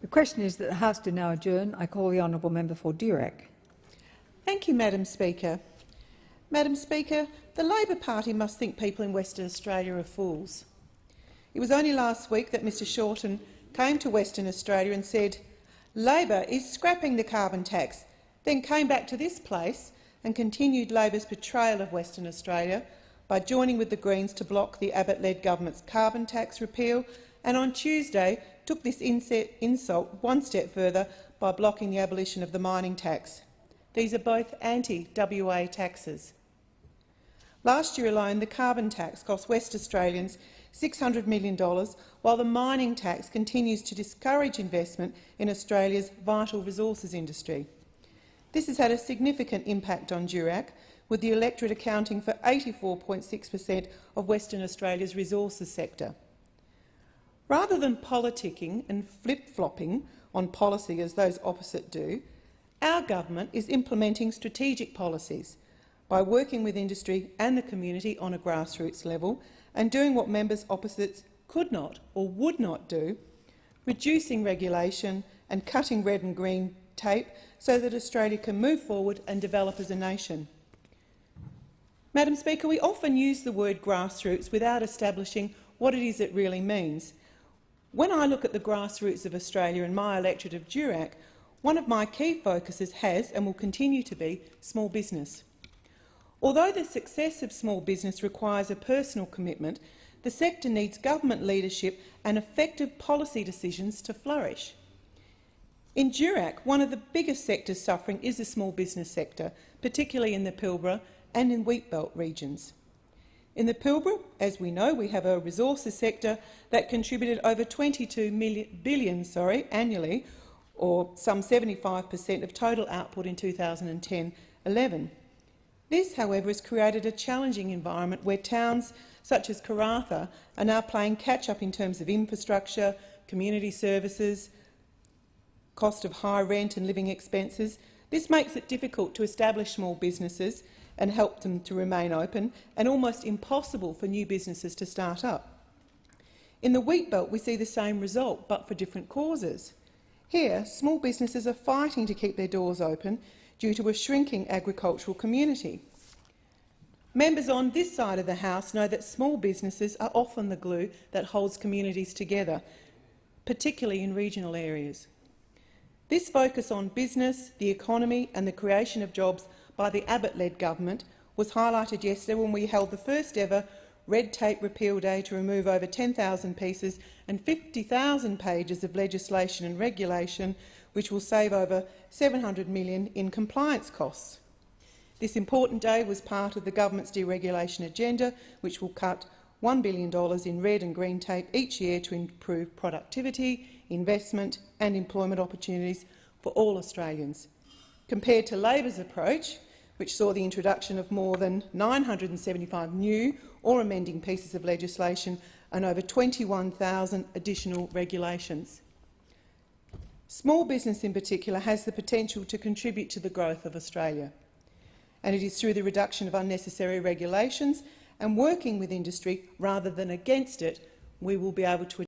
The question is that the House do now adjourn. I call the honourable member for Durack. Thank you, Madam Speaker. Madam Speaker, the Labor Party must think people in Western Australia are fools. It was only last week that Mr Shorten came to Western Australia and said Labor is scrapping the carbon tax, then came back to this place and continued Labor's betrayal of Western Australia by joining with the Greens to block the Abbott-led government's carbon tax repeal, and on Tuesday took this insult one step further by blocking the abolition of the mining tax. These are both anti-WA taxes. Last year alone, the carbon tax cost West Australians $600 million, while the mining tax continues to discourage investment in Australia's vital resources industry. This has had a significant impact on Durack, with the electorate accounting for 84.6% of Western Australia's resources sector. Rather than politicking and flip-flopping on policy as those opposite do, our government is implementing strategic policies by working with industry and the community on a grassroots level and doing what members opposites could not or would not do, reducing regulation and cutting red and green tape so that Australia can move forward and develop as a nation. Madam Speaker, we often use the word grassroots without establishing what it is it really means. When I look at the grassroots of Australia and my electorate of Durack, one of my key focuses has and will continue to be small business. Although the success of small business requires a personal commitment, the sector needs government leadership and effective policy decisions to flourish. In Durack, one of the biggest sectors suffering is the small business sector, particularly in the Pilbara and in wheatbelt regions. In the Pilbara, as we know, we have a resources sector that contributed over $22 billion annually, or some 75% of total output in 2010-11. This, however, has created a challenging environment where towns such as Karratha are now playing catch-up in terms of infrastructure, community services, cost of high rent and living expenses. This makes it difficult to establish small businesses and help them to remain open, and almost impossible for new businesses to start up. In the wheatbelt, we see the same result, but for different causes. Here, small businesses are fighting to keep their doors open due to a shrinking agricultural community. Members on this side of the House know that small businesses are often the glue that holds communities together, particularly in regional areas. This focus on business, the economy and the creation of jobs by the Abbott-led government was highlighted yesterday when we held the first ever Red Tape Repeal Day to remove over 10,000 pieces and 50,000 pages of legislation and regulation, which will save over $700 million in compliance costs. This important day was part of the government's deregulation agenda, which will cut $1 billion in red and green tape each year to improve productivity, investment and employment opportunities for all Australians. Compared to Labor's approach, which saw the introduction of more than 975 new or amending pieces of legislation and over 21,000 additional regulations. Small business in particular has the potential to contribute to the growth of Australia, and it is through the reduction of unnecessary regulations and working with industry rather than against it we will be able to